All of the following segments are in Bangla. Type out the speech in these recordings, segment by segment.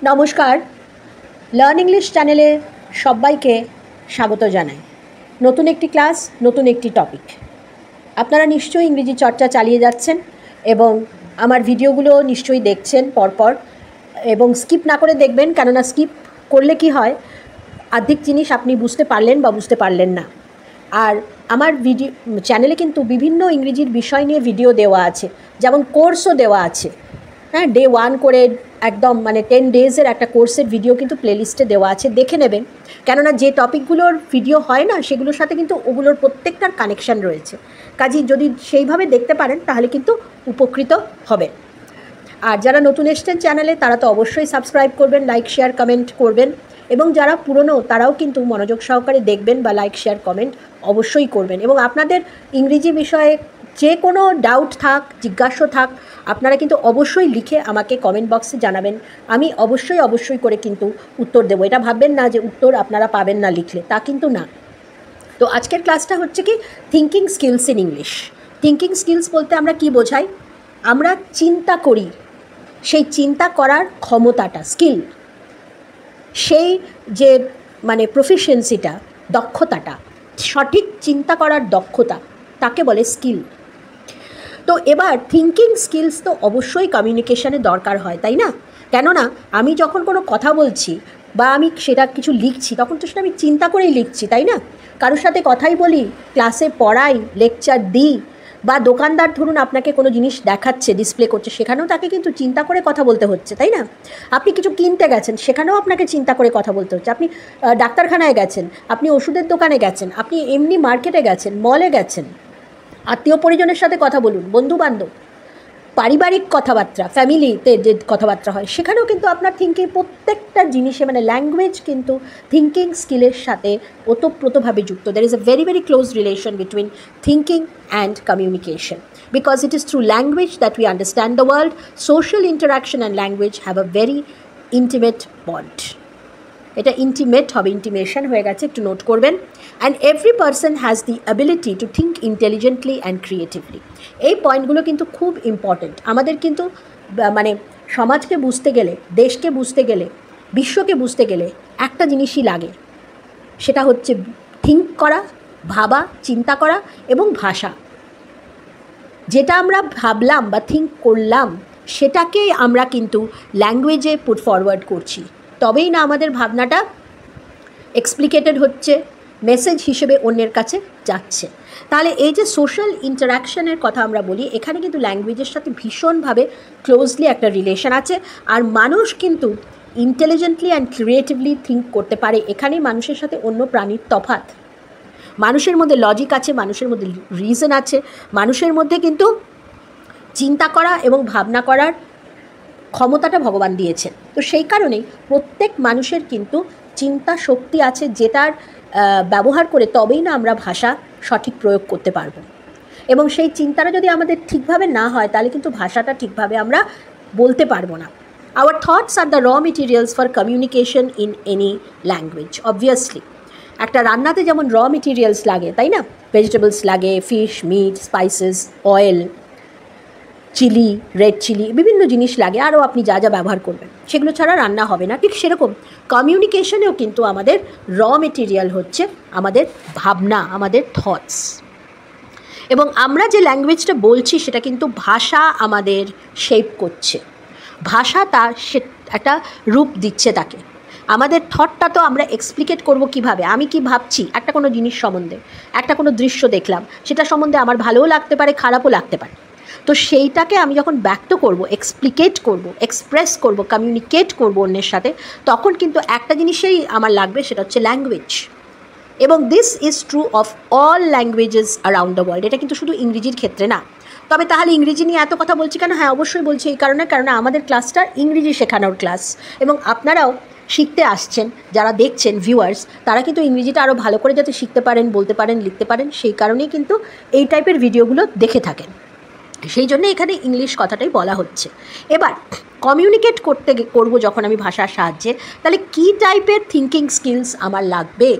नमस्कार लार्न इंग्लिश चैनेले सबाइके स्वागत जानाई। नतून एकटी क्लास नतून एकटी टपिक। आपनारा निश्चयई इंग्रेजी चर्चा चालिए जाच्छेन एबं आमार भिडियोगुलो निश्चयई देखछेन परपर एबं स्किप ना करे देखबेन, केनना स्किप करले कि हय आर्धिक जिनिस आपनि बुझते पारलेन बा बुझते पारलेन ना। और आमार भिडियो चैनेले किन्तु विभिन्न इंग्रेजिर विषय निये भिडियो देवा आछे, जेमन कोर्सो देवा आछे। हाँ, डे 1 करे एकदम माने 10 डेजर एक कोर्सर भिडियो किन्तु प्लेलिस्टे देवा आछे, देखे नेबेन। केनना जे टपिकगुलोर भिडियो हय ना सेगुलोर साथे किन्तु ओगुलोर प्रत्येकटार कानेक्शन रयेछे। काजेई जदि सेइभावे देखते पारेन ताहले किन्तु उपकृत हबेन। और जारा नतून एसेछेन चैनेले तारा तो अवश्यई साबस्क्राइब करबेन, लाइक शेयर कमेंट करबेन एबं जारा पुरानो ताराओ किन्तु मनोयोग सहकारे देखबेन बा लाइक शेयर कमेंट अवश्यई करबेन। एबं आपनादेर इंग्रेजी विषये जे कोनो डाउट थाक जिज्ञासा थाक आपनारा किन्तु अवश्यई लिखे आमाके कमेंट बक्से जानाबेन। आमी अवश्यई अवश्यई करे किन्तु उत्तर देब। एटा भाबबेन ना जे उत्तर आपनारा पाबेन ना लिखले, ता किन्तु ना। तो आजकेर क्लासटा हच्छे कि thinking skills in English. Thinking skills बोलते आमरा कि बोझाई? आमरा चिंता करी, सेई चिंता करार क्षमताटा स्किल, सेई जे माने प्रफिशियेंसिटा दक्षताटा, सठिक चिंता करार दक्षता ताके बोले स्किल। तो एबार थिंकिंग स्किल्स तो अवश्यई कम्युनिकेशने दरकार है, ताई ना? केनना आमी जखन कोनो कथा बोलছি बा आमी सेटा किछु लिखছি तखन तो सेटा आमी चिंता करेई लिखছি, ताई ना? कारोर साथे कथाई बोली, क्लासे पढ़ाई, लेक्चार दिई बा दोकानदार धरुन आपनाके कोनो जिनिस देखाচ্ছে डिसप्ले करছে সেখানেও তাকে কিন্তু চিন্তা করে কথা বলতে হচ্ছে, তাই না? আপনি কিছু কিনতে গেছেন সেখানেও আপনাকে চিন্তা করে কথা বলতে হচ্ছে। আপনি ডাক্তারখানায় গেছেন, আপনি ওষুধের দোকানে গেছেন, আপনি এমনি মার্কেটে গেছেন, মলে গেছেন, আত্মীয় পরিজনের সাথে কথা বলুন, বন্ধু বান্ধব পারিবারিক কথাবার্তা ফ্যামিলিতে যে কথাবার্তা হয় সেখানেও কিন্তু আপনার থিঙ্কিং প্রত্যেকটা জিনিসে মানে ল্যাঙ্গুয়েজ কিন্তু থিঙ্কিং স্কিলের সাথে ওতপ্রোতভাবে যুক্ত। There is a very very close relation between thinking and communication because it is through language that we understand the world. Social interaction and language have a very intimate bond. এটা ইন্টিমেট হবে, ইন্টিমেশন হয়ে গেছে, একটু নোট করবেন। And every person has the ability to think intelligently and creatively. এই পয়েন্টগুলো কিন্তু খুব ইম্পর্টেন্ট। আমাদের কিন্তু মানে সমাজকে বুঝতে গেলে, দেশকে বুঝতে গেলে, বিশ্বকে বুঝতে গেলে একটা জিনিসই লাগে, সেটা হচ্ছে থিঙ্ক করা, ভাবা, চিন্তা করা এবং ভাষা। যেটা আমরা ভাবলাম বা থিঙ্ক করলাম সেটাকেই আমরা কিন্তু ল্যাঙ্গুয়েজে পুট ফরওয়ার্ড করছি, তবেই না আমাদের ভাবনাটা এক্সপ্লিকেটেড হচ্ছে, মেসেজ হিসেবে অন্যের কাছে যাচ্ছে। তাহলে এই যে সোশ্যাল ইন্টারাকশনের কথা আমরা বলি, এখানে কিন্তু ল্যাঙ্গুয়েজের সাথে ভীষণভাবে ক্লোজলি একটা রিলেশন আছে। আর মানুষ কিন্তু ইন্টেলিজেন্টলি অ্যান্ড ক্রিয়েটিভলি থিঙ্ক করতে পারে, এখানেই মানুষের সাথে অন্য প্রাণীর তফাৎ। মানুষের মধ্যে লজিক আছে, মানুষের মধ্যে রিজন আছে, মানুষের মধ্যে কিন্তু চিন্তা করা এবং ভাবনা করার ক্ষমতাটা ভগবান দিয়েছেন। তো সেই কারণেই প্রত্যেক মানুষের কিন্তু চিন্তা শক্তি আছে, যেটার ব্যবহার করে তবেই না আমরা ভাষা সঠিক প্রয়োগ করতে পারবো। এবং সেই চিন্তাটা যদি আমাদের ঠিকভাবে না হয় তাহলে কিন্তু ভাষাটা ঠিকভাবে আমরা বলতে পারবো না। Hour thoughts are the raw materials for communication in any language. Obviously একটা রান্নাতে যেমন র মেটেরিয়ালস লাগে, তাই না? ভেজিটেবলস লাগে, fish, meat, spices, oil, chilli, red chilli, বিভিন্ন জিনিস লাগে, আরও আপনি যা যা ব্যবহার করবেন সেগুলো ছাড়া রান্না হবে না। ঠিক সেরকম কমিউনিকেশনেও কিন্তু আমাদের র মেটেরিয়াল হচ্ছে আমাদের ভাবনা, আমাদের থটস। এবং আমরা যে ল্যাঙ্গুয়েজটা বলছি সেটা কিন্তু ভাষা আমাদের শেপ করছে, ভাষা তার সে একটা রূপ দিচ্ছে তাকে। আমাদের থটটা তো আমরা এক্সপ্লিকেট করব কিভাবে? আমি কি ভাবছি একটা কোনো জিনিস সম্বন্ধে, একটা কোনো দৃশ্য দেখলাম, সেটা সম্বন্ধে আমার ভালোও লাগতে পারে, খারাপও লাগতে পারে। তো সেইটাকে আমি যখন ব্যক্ত করব, এক্সপ্লিকেট করব, এক্সপ্রেস করব, কমিউনিকেট করব অন্যের সাথে, তখন কিন্তু একটা জিনিসেই আমার লাগবে, সেটা হচ্ছে ল্যাঙ্গুয়েজ। এবং this is true of all languages around the world. এটা কিন্তু শুধু ইংরেজির ক্ষেত্রে না। তবে তাহলে ইংরেজি নিয়ে এত কথা বলছি কেন? হ্যাঁ, অবশ্যই বলছি এই কারণে, কারণ আমাদের ক্লাসটা ইংরেজি শেখানোর ক্লাস এবং আপনারাও শিখতে আসছেন, যারা দেখছেন ভিউয়ার্স, তারা কিন্তু ইংরেজিটা আরও ভালো করে যাতে শিখতে পারেন, বলতে পারেন, লিখতে পারেন, সেই কারণেই কিন্তু এই টাইপের ভিডিওগুলো দেখে থাকেন। সেই জন্য এখানে ইংলিশ কথাটাই বলা হচ্ছে। এবার কমিউনিকেট করবো যখন আমি ভাষার সাহায্যে, তাহলে কী টাইপের থিঙ্কিং স্কিলস আমার লাগবে?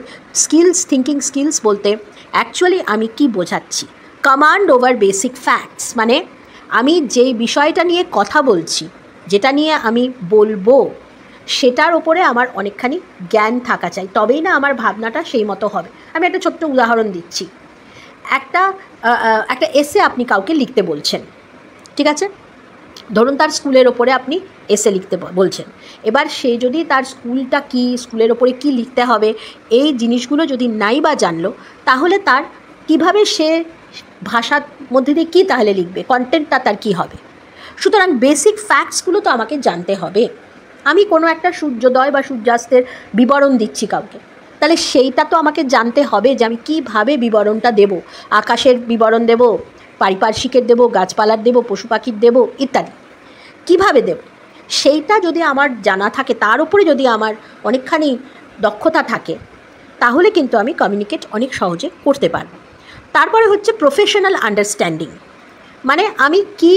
থিঙ্কিং স্কিলস বলতে অ্যাকচুয়ালি আমি কি বোঝাচ্ছি? কমান্ড ওভার বেসিক ফ্যাক্টস, মানে আমি যেই বিষয়টা নিয়ে কথা বলছি, যেটা নিয়ে আমি বলবো, সেটার ওপরে আমার অনেকখানি জ্ঞান থাকা চাই, তবেই না আমার ভাবনাটা সেই মতো হবে। আমি একটা ছোট্ট উদাহরণ দিচ্ছি। একটা এসে আপনি কাউকে লিখতে বলছেন, ঠিক আছে? ধরুন তার স্কুলের ওপরে আপনি এসে লিখতে বলছেন। এবার সে যদি তার স্কুলটা কী, স্কুলের ওপরে কী লিখতে হবে, এই জিনিসগুলো যদি নাই বা জানলো, তাহলে তার কিভাবে সে ভাষার মধ্যে দিয়ে কী তাহলে লিখবে, কন্টেন্টটা তার কী হবে? সুতরাং বেসিক ফ্যাক্টসগুলো তো আমাকে জানতে হবে। আমি কোনো একটা সূর্যোদয় বা সূর্যাস্তের বিবরণ দিচ্ছি কাউকে, তাহলে সেইটা তো আমাকে জানতে হবে যে আমি কীভাবে বিবরণটা দেব। আকাশের বিবরণ দেব, পারিপার্শ্বিকের দেব, গাছপালার দেব, পশু পাখির দেব, ইত্যাদি কিভাবে দেব, সেইটা যদি আমার জানা থাকে, তার উপরে যদি আমার অনেকখানি দক্ষতা থাকে, তাহলে কিন্তু আমি কমিউনিকেট অনেক সহজে করতে পারব। তারপরে হচ্ছে প্রফেশনাল আন্ডারস্ট্যান্ডিং, মানে আমি কি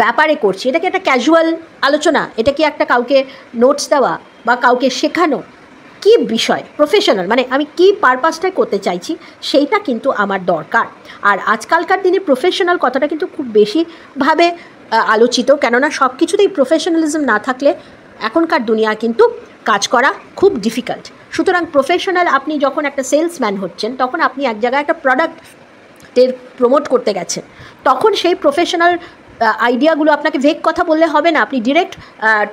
ব্যাপারে করছি, এটা কি একটা ক্যাজুয়াল আলোচনা, এটা কি একটা কাউকে নোটস দেওয়া বা কাউকে শেখানো, কি বিষয় প্রফেশনাল, মানে আমি কি পারপাসটাই করতে চাইছি, সেইটা কিন্তু আমার দরকার। আর আজকালকার দিনে প্রফেশনাল কথাটা কিন্তু খুব বেশিভাবে আলোচিত, কেননা সব কিছুতেই প্রফেশনালিজম না থাকলে এখনকার দুনিয়া কিন্তু কাজ করা খুব ডিফিকাল্ট। সুতরাং প্রফেশনাল, আপনি যখন একটা সেলসম্যান হচ্ছেন, তখন আপনি এক জায়গায় একটা প্রোডাক্টের প্রমোট করতে গেছেন, তখন সেই প্রফেশনাল আইডিয়াগুলো আপনাকে ভেগ কথা বললে হবে না। আপনি ডিরেক্ট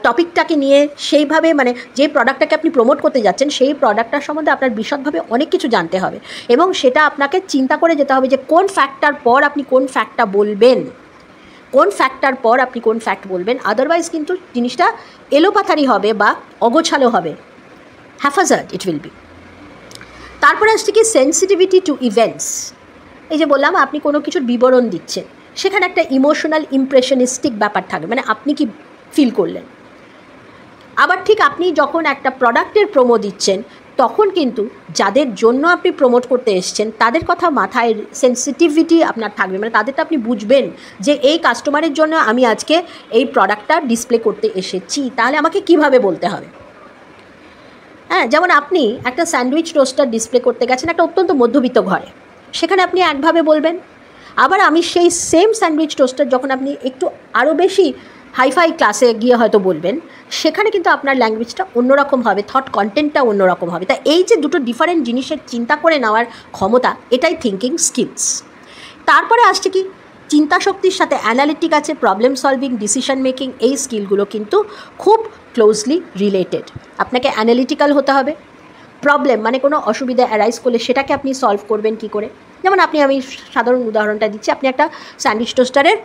টপিকটাকে নিয়ে সেইভাবে, মানে যে প্রোডাক্টটাকে আপনি প্রমোট করতে যাচ্ছেন, সেই প্রোডাক্টটার সম্বন্ধে আপনার বিশদভাবে অনেক কিছু জানতে হবে, এবং সেটা আপনাকে চিন্তা করে যেতে হবে যে কোন ফ্যাক্টটার পর আপনি কোন ফ্যাক্টটা বলবেন, কোন ফ্যাক্টটার পর আপনি কোন ফ্যাক্ট বলবেন। আদারওয়াইজ কিন্তু জিনিসটা এলোপাথারি হবে বা অগোছালো হবে, হ্যাফাজার্ড ইট উইল বি। তারপরে আসছে কি সেন্সিটিভিটি টু ইভেন্টস। এই যে বললাম, আপনি কোনো কিছুর বিবরণ দিচ্ছেন, সেখানে একটা ইমোশনাল ইমপ্রেশনিস্টিক ব্যাপার থাকবে, মানে আপনি কি ফিল করলেন। আবার ঠিক আপনি যখন একটা প্রোডাক্টের প্রোমো দিচ্ছেন, তখন কিন্তু যাদের জন্য আপনি প্রমোট করতে এসছেন, তাদের কথা মাথায় সেন্সিটিভিটি আপনার থাকবে, মানে তাদেরটা আপনি বুঝবেন যে এই কাস্টমারের জন্য আমি আজকে এই প্রোডাক্টটা ডিসপ্লে করতে এসেছি, তাহলে আমাকে কিভাবে বলতে হবে। হ্যাঁ, যেমন আপনি একটা স্যান্ডউইচ টোস্টার ডিসপ্লে করতে গেছেন একটা অত্যন্ত মধ্যবিত্ত ঘরে, সেখানে আপনি একভাবে বলবেন। আবার আমি সেই সেম স্যান্ডউইচ টোস্টার যখন আপনি একটু আরও বেশি হাইফাই ক্লাসে গিয়ে হয়তো বলবেন, সেখানে কিন্তু আপনার ল্যাঙ্গুয়েজটা অন্যরকম হবে, থট কন্টেন্টটা অন্যরকম হবে। তাই এই যে দুটো ডিফারেন্ট জিনিসের চিন্তা করে নেওয়ার ক্ষমতা, এটাই থিঙ্কিং স্কিলস। তারপরে আসছে কি, চিন্তা শক্তির সাথে অ্যানালিটিক আছে, প্রবলেম সলভিং, ডিসিশন মেকিং, এই স্কিলগুলো কিন্তু খুব ক্লোজলি রিলেটেড। আপনাকে অ্যানালিটিক্যাল হতে হবে। প্রবলেম মানে কোনো অসুবিধা অ্যারাইজ করলে সেটাকে আপনি সলভ করবেন কি করে। যেমন আমি সাধারণ উদাহরণটা দিচ্ছি, আপনি একটা স্যান্ডউইচ টোস্টারের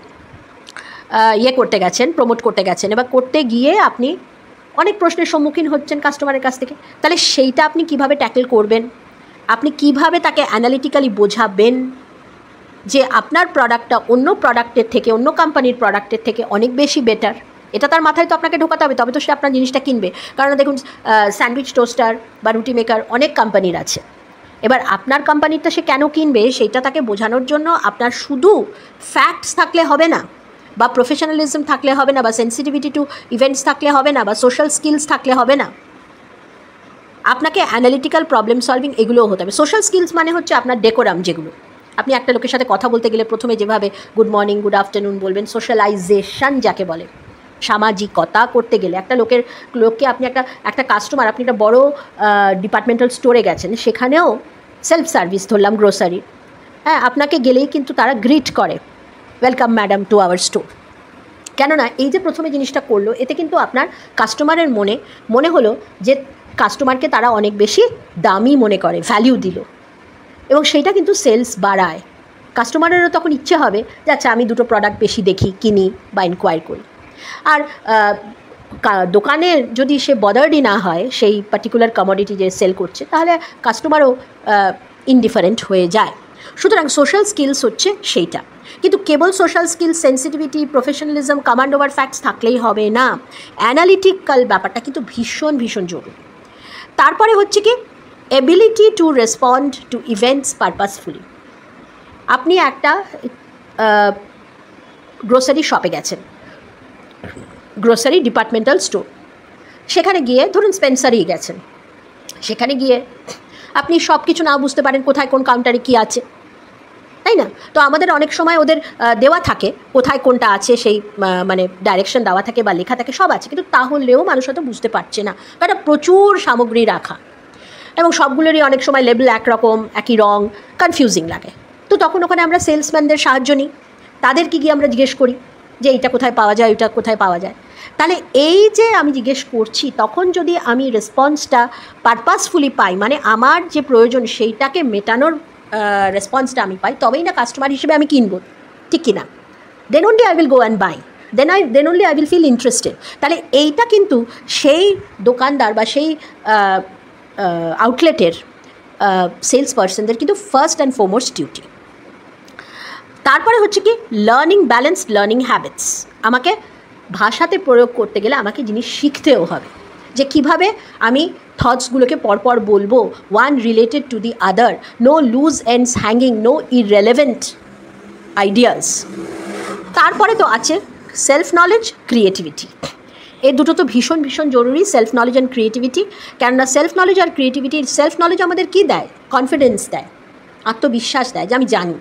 করতে গেছেন, প্রমোট করতে গেছেন, এবার করতে গিয়ে আপনি অনেক প্রশ্নের সম্মুখীন হচ্ছেন কাস্টমারের কাছ থেকে, তাহলে সেইটা আপনি কিভাবে ট্যাকেল করবেন, আপনি কিভাবে তাকে অ্যানালিটিক্যালি বোঝাবেন যে আপনার প্রোডাক্টটা অন্য প্রোডাক্টের থেকে, অন্য কোম্পানির প্রোডাক্টের থেকে অনেক বেশি বেটার। এটা তার মাথায় তো আপনাকে ঢোকাতে হবে, তবে তো সে আপনার জিনিসটা কিনবে। কারণ দেখুন, স্যান্ডউইচ টোস্টার বা রুটি মেকার অনেক কোম্পানির আছে। এবার আপনার কোম্পানিটা সে কেন কিনবে, সেইটা তাকে বোঝানোর জন্য আপনার শুধু ফ্যাক্টস থাকলে হবে না, বা প্রফেশনালিজম থাকলে হবে না, বা সেন্সিটিভিটি টু ইভেন্টস থাকলে হবে না, বা সোশ্যাল স্কিলস থাকলে হবে না, আপনাকে অ্যানালিটিক্যাল প্রবলেম সলভিং এগুলোও হতে হবে। সোশ্যাল স্কিলস মানে হচ্ছে আপনার ডেকোরাম, যেগুলো আপনি একটা লোকের সাথে কথা বলতে গেলে প্রথমে যেভাবে গুড মর্নিং, গুড আফটারনুন বলবেন, সোশ্যালাইজেশন যাকে বলে, সামাজিকতা করতে গেলে একটা লোককে আপনি একটা কাস্টমার, আপনি একটা বড় ডিপার্টমেন্টাল স্টোরে গেছেন, সেখানেও সেলফ সার্ভিস ধরলাম, গ্রোসারি, হ্যাঁ, আপনাকে গেলেই কিন্তু তারা গ্রিট করে, welcome madam to our store. কেননা এই যে প্রথমে জিনিসটা করলো, এতে কিন্তু আপনার কাস্টমারের মনে হলো যে কাস্টমারকে তারা অনেক বেশি দামি মনে করে, ভ্যালিউ দিল, এবং সেইটা কিন্তু সেলস বাড়ায়। কাস্টমারেরও তখন ইচ্ছে হবে যে আচ্ছা আমি দুটো প্রোডাক্ট বেশি দেখি, কিনি বা ইনকোয়ার করি। আর দোকানের যদি সে বদার্ডই না হয় সেই পার্টিকুলার কমোডিটি যে সেল করছে, তাহলে কাস্টমারও ইনডিফারেন্ট হয়ে যায়। সুতরাং সোশ্যাল স্কিলস হচ্ছে সেইটা। কিন্তু কেবল social skills, sensitivity, professionalism, command over facts থাকলেই হবে না, অ্যানালিটিক্যাল ব্যাপারটা কিন্তু ভীষণ ভীষণ জরুরি। তারপরে হচ্ছে কি, ability to respond two events purposefully. আপনি একটা গ্রোসারি শপে গেছেন, গ্রোসারি ডিপার্টমেন্টাল স্টোর, সেখানে গিয়ে ধরুন স্পেন্সারেই গেছেন, সেখানে গিয়ে আপনি সব কিছু না বুঝতে পারেন কোথায় কোন কাউন্টারে কী আছে, তাই না? তো আমাদের অনেক সময় ওদের দেওয়া থাকে কোথায় কোনটা আছে, সেই মানে ডাইরেকশন দেওয়া থাকে বা লেখা থাকে, সব আছে, কিন্তু তাহলেও মানুষ হয়তো বুঝতে পারছে না, কারণ প্রচুর সামগ্রী রাখা এবং সবগুলোরই অনেক সময় লেবেল একরকম, একই রং, কনফিউজিং লাগে। তো তখন ওখানে আমরা সেলসম্যানদের সাহায্য নিই, তাদেরকে গিয়ে আমরা জিজ্ঞেস করি যে এইটা কোথায় পাওয়া যায়, ওইটা কোথায় পাওয়া যায়। তাহলে এই যে আমি জিজ্ঞেস করছি, তখন যদি আমি রেসপন্সটা পারপাসফুলি পাই, মানে আমার যে প্রয়োজন সেইটাকে মেটানোর রেসপন্সটা আমি পাই, তবেই না কাস্টমার হিসেবে আমি কিনবো, ঠিক কি না? Then only I will go and buy, then only I will feel interested. তাহলে এইটা কিন্তু সেই দোকানদার বা সেই আউটলেটের সেলস পার্সনদের কিন্তু ফার্স্ট অ্যান্ড ফরমোস্ট ডিউটি। তারপরে হচ্ছে কি ব্যালেন্সড লার্নিং হ্যাবিটস। আমাকে ভাষাতে প্রয়োগ করতে গেলে আমাকে জিনিস শিখতেও হবে, যে কিভাবে আমি থটসগুলোকে পরপর বলবো, one related to the other, no loose ends hanging, no irrelevant ideas. তারপরে তো আছে সেলফ নলেজ, ক্রিয়েটিভিটি। এই দুটো তো ভীষণ ভীষণ জরুরি, সেলফ নলেজ অ্যান্ড ক্রিয়েটিভিটি। কেননা সেলফ নলেজ আর ক্রিয়েটিভিটি, সেলফ নলেজ আমাদের কী দেয়? কনফিডেন্স দেয়, আত্মবিশ্বাস দেয় যে আমি জানি।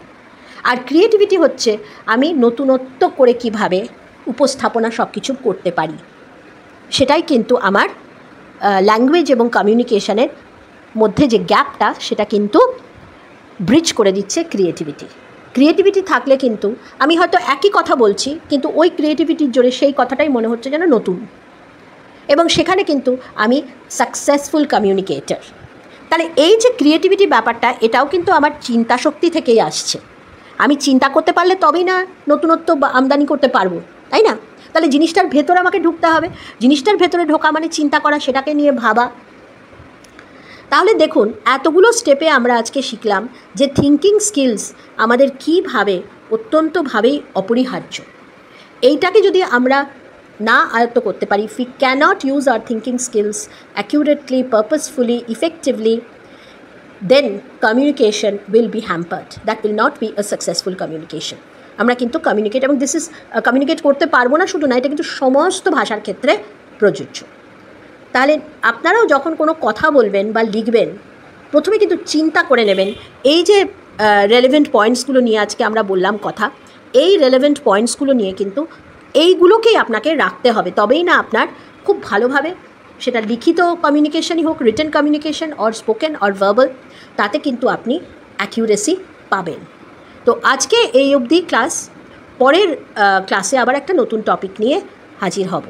আর ক্রিয়েটিভিটি হচ্ছে আমি নতুনত্ব করে কিভাবে উপস্থাপনা সব কিছু করতে পারি, সেটাই কিন্তু আমার ল্যাঙ্গুয়েজ এবং কমিউনিকেশনের মধ্যে যে গ্যাপটা, সেটা কিন্তু ব্রিজ করে দিচ্ছে ক্রিয়েটিভিটি। ক্রিয়েটিভিটি থাকলে কিন্তু আমি হয়তো একই কথা বলছি, কিন্তু ওই ক্রিয়েটিভিটির জোরে সেই কথাটাই মনে হচ্ছে যেন নতুন, এবং সেখানে কিন্তু আমি সাকসেসফুল কমিউনিকেটর। তাহলে এই যে ক্রিয়েটিভিটি ব্যাপারটা, এটাও কিন্তু আমার চিন্তা শক্তি থেকেই আসছে। আমি চিন্তা করতে পারলে তবেই না নতুনত্ব আমদানি করতে পারবো, তাই না? তাহলে জিনিসটার ভেতরে আমাকে ঢুকতে হবে, জিনিসটার ভেতরে ঢোকা মানে চিন্তা করা, সেটাকে নিয়ে ভাবা। তাহলে দেখুন, এতগুলো স্টেপে আমরা আজকে শিখলাম যে থিঙ্কিং স্কিলস আমাদের কীভাবে অত্যন্তভাবেই অপরিহার্য। এইটাকে যদি আমরা না আয়ত্ত করতে পারি, if we cannot use our thinking skills accurately, purposefully, effectively, then communication will be hampered. That will not be a successful communication. আমরা কিন্তু কমিউনিকেট, এবং দিস ইজ কমিউনিকেট করতে পারবো না শুধু না, এটা কিন্তু সমস্ত ভাষার ক্ষেত্রে প্রযোজ্য। তাহলে আপনারাও যখন কোনো কথা বলবেন বা লিখবেন, প্রথমে কিন্তু চিন্তা করে নেবেন, এই যে রেলেভেন্ট পয়েন্টসগুলো নিয়ে আজকে আমরা বললাম কথা, এই রেলেভেন্ট পয়েন্টসগুলো নিয়ে কিন্তু এইগুলোকেই আপনাকে রাখতে হবে, তবেই না আপনার খুব ভালোভাবে, সেটা লিখিত কমিউনিকেশনই হোক, written communication or spoken or verbal, তাতে কিন্তু আপনি অ্যাকিউরেসি পাবেন। তো আজকে এই অবধি ক্লাস, পরের ক্লাসে আবার একটা নতুন টপিক নিয়ে হাজির হব।